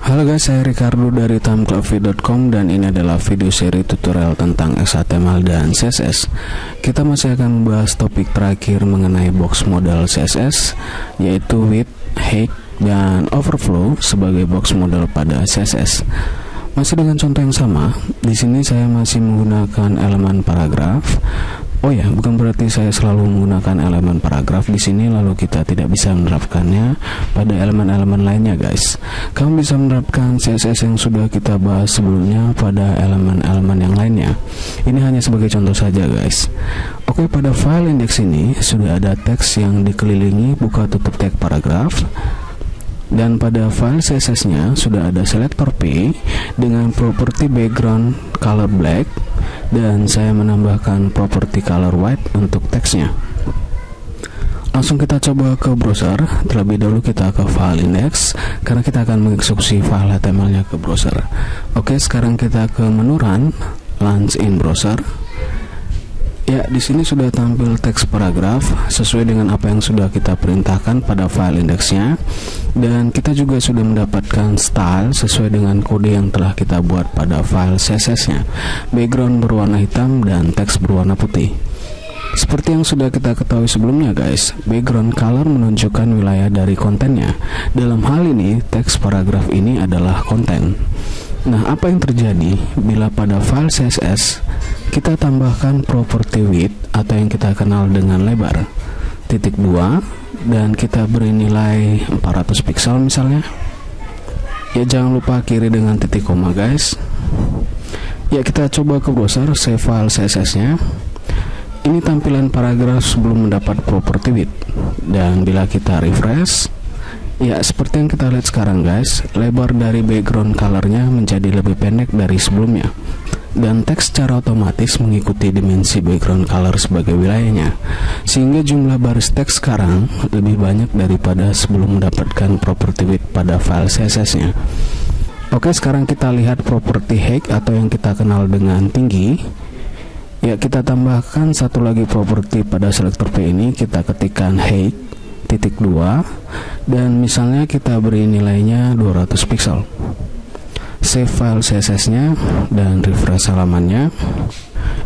Halo guys, saya Ricardo dari timeclubfit.com dan ini adalah video seri tutorial tentang XHTML dan CSS. Kita masih akan membahas topik terakhir mengenai box model CSS, yaitu width, height, dan overflow sebagai box model pada CSS. Masih dengan contoh yang sama. Di sini saya masih menggunakan elemen paragraf. Oh ya, bukan berarti saya selalu menggunakan elemen paragraf di sini lalu kita tidak bisa menerapkannya pada elemen-elemen lainnya, guys. Kamu bisa menerapkan CSS yang sudah kita bahas sebelumnya pada elemen-elemen yang lainnya. Ini hanya sebagai contoh saja, guys. Oke, pada file index ini sudah ada teks yang dikelilingi buka tutup tag paragraf. Dan pada file CSS-nya sudah ada selector P dengan properti background color black, dan saya menambahkan properti color white untuk teksnya. Langsung kita coba ke browser. Terlebih dahulu kita ke file index karena kita akan mengeksekusi file HTML-nya ke browser. Oke, sekarang kita ke menu run, launch in browser. Ya, di sini sudah tampil teks paragraf sesuai dengan apa yang sudah kita perintahkan pada file indeksnya, dan kita juga sudah mendapatkan style sesuai dengan kode yang telah kita buat pada file CSS-nya. Background berwarna hitam dan teks berwarna putih. Seperti yang sudah kita ketahui sebelumnya, guys, background color menunjukkan wilayah dari kontennya. Dalam hal ini, teks paragraf ini adalah konten. Nah, apa yang terjadi bila pada file CSS kita tambahkan properti width atau yang kita kenal dengan lebar titik 2 dan kita beri nilai 400 pixel misalnya. Ya, jangan lupa akhiri dengan titik koma, guys. Ya, kita coba ke browser, save file CSS-nya. Ini tampilan paragraf sebelum mendapat properti width. Dan bila kita refresh, ya, seperti yang kita lihat sekarang, guys, lebar dari background colornya menjadi lebih pendek dari sebelumnya, dan teks secara otomatis mengikuti dimensi background color sebagai wilayahnya, sehingga jumlah baris teks sekarang lebih banyak daripada sebelum mendapatkan property width pada file CSS-nya. Oke, sekarang kita lihat properti height atau yang kita kenal dengan tinggi. Ya, kita tambahkan satu lagi properti pada selector P ini, kita ketikkan height titik 2 dan misalnya kita beri nilainya 200 pixel. Save file CSS-nya dan refresh halamannya.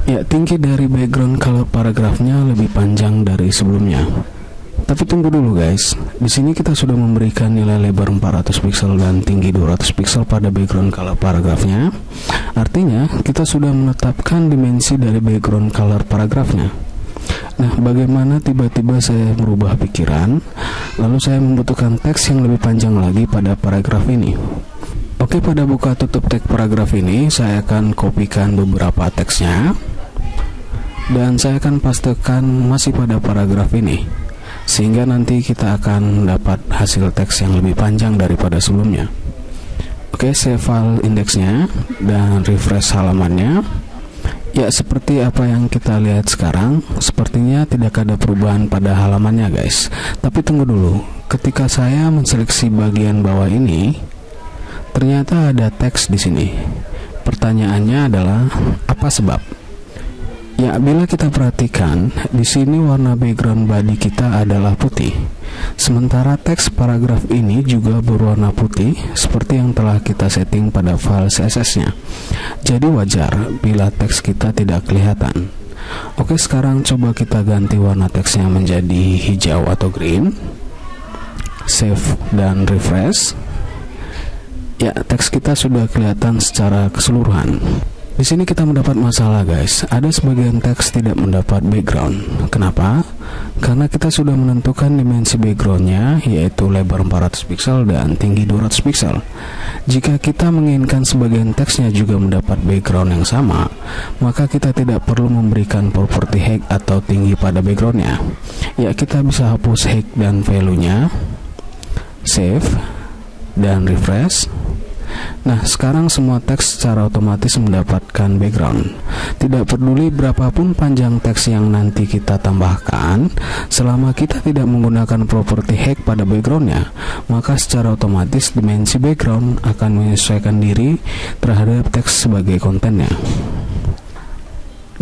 Ya, tinggi dari background color paragrafnya lebih panjang dari sebelumnya. Tapi tunggu dulu, guys. Di sini kita sudah memberikan nilai lebar 400 pixel dan tinggi 200 pixel pada background color paragrafnya. Artinya, kita sudah menetapkan dimensi dari background color paragrafnya. Nah, bagaimana tiba-tiba saya merubah pikiran, lalu saya membutuhkan teks yang lebih panjang lagi pada paragraf ini. Oke, pada buka tutup tag paragraf ini, saya akan kopikan beberapa teksnya, dan saya akan pastekan masih pada paragraf ini, sehingga nanti kita akan dapat hasil teks yang lebih panjang daripada sebelumnya. Oke, save file indeksnya, dan refresh halamannya. Ya, seperti apa yang kita lihat sekarang, sepertinya tidak ada perubahan pada halamannya, guys. Tapi tunggu dulu, ketika saya menseleksi bagian bawah ini, ternyata ada teks di sini. Pertanyaannya adalah, apa sebab? Ya, bila kita perhatikan, di sini warna background body kita adalah putih. Sementara teks paragraf ini juga berwarna putih seperti yang telah kita setting pada file CSS-nya. Jadi wajar bila teks kita tidak kelihatan. Oke, sekarang coba kita ganti warna teksnya menjadi hijau atau green. Save dan refresh. Ya, teks kita sudah kelihatan secara keseluruhan. Di sini kita mendapat masalah, guys. Ada sebagian teks tidak mendapat background. Kenapa? Karena kita sudah menentukan dimensi backgroundnya, yaitu lebar 400 pixel dan tinggi 200 pixel. Jika kita menginginkan sebagian teksnya juga mendapat background yang sama, maka kita tidak perlu memberikan properti height atau tinggi pada backgroundnya. Ya, kita bisa hapus height dan value-nya, save, dan refresh. Nah, sekarang semua teks secara otomatis mendapatkan background. Tidak peduli berapapun panjang teks yang nanti kita tambahkan, selama kita tidak menggunakan properti height pada backgroundnya, maka secara otomatis dimensi background akan menyesuaikan diri terhadap teks sebagai kontennya.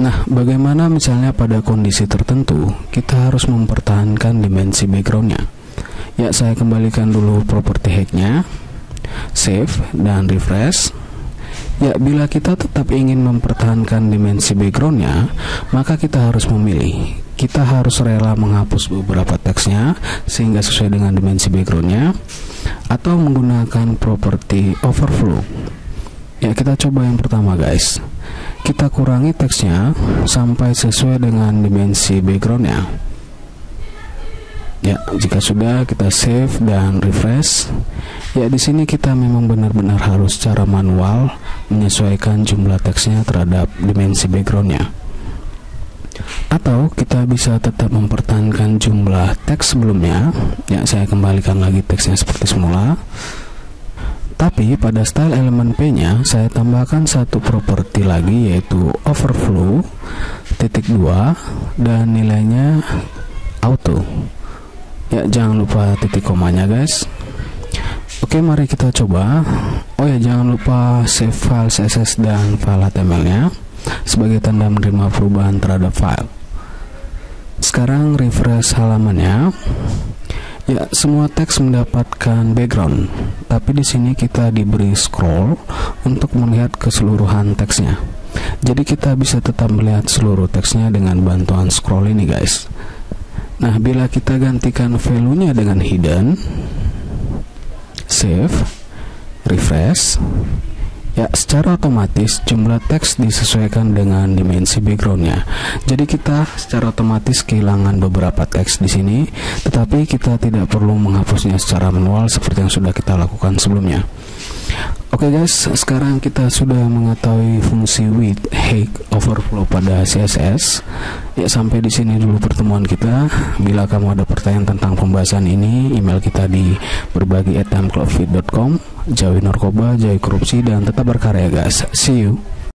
Nah, bagaimana misalnya pada kondisi tertentu kita harus mempertahankan dimensi backgroundnya? Ya, saya kembalikan dulu properti height-nya. save dan refresh. Ya, bila kita tetap ingin mempertahankan dimensi backgroundnya, maka kita harus memilih. Kita harus rela menghapus beberapa teksnya sehingga sesuai dengan dimensi backgroundnya, atau menggunakan properti overflow. Ya, kita coba yang pertama guys. Kita kurangi teksnya sampai sesuai dengan dimensi backgroundnya. Ya, jika sudah, kita save dan refresh. Ya, di sini kita memang benar-benar harus secara manual menyesuaikan jumlah teksnya terhadap dimensi backgroundnya. Atau kita bisa tetap mempertahankan jumlah teks sebelumnya. Ya, saya kembalikan lagi teksnya seperti semula. Tapi pada style elemen P-nya saya tambahkan satu properti lagi, yaitu overflow .2 dan nilainya auto. Ya, jangan lupa titik komanya guys. Oke, mari kita coba. Oh ya, jangan lupa save file CSS dan file HTML-nya sebagai tanda menerima perubahan terhadap file. Sekarang refresh halamannya. Ya, semua teks mendapatkan background, tapi di sini kita diberi scroll untuk melihat keseluruhan teksnya. Jadi kita bisa tetap melihat seluruh teksnya dengan bantuan scroll ini guys. Nah, bila kita gantikan value-nya dengan hidden, save, refresh, ya secara otomatis jumlah teks disesuaikan dengan dimensi backgroundnya. Jadi kita secara otomatis kehilangan beberapa teks di sini, tetapi kita tidak perlu menghapusnya secara manual seperti yang sudah kita lakukan sebelumnya. Oke guys, sekarang kita sudah mengetahui fungsi width, height, overflow pada CSS. Ya, sampai di sini dulu pertemuan kita. Bila kamu ada pertanyaan tentang pembahasan ini, email kita di berbagi@timeclubfit.com. Jauhi narkoba, jauhi korupsi, dan tetap berkarya guys. See you.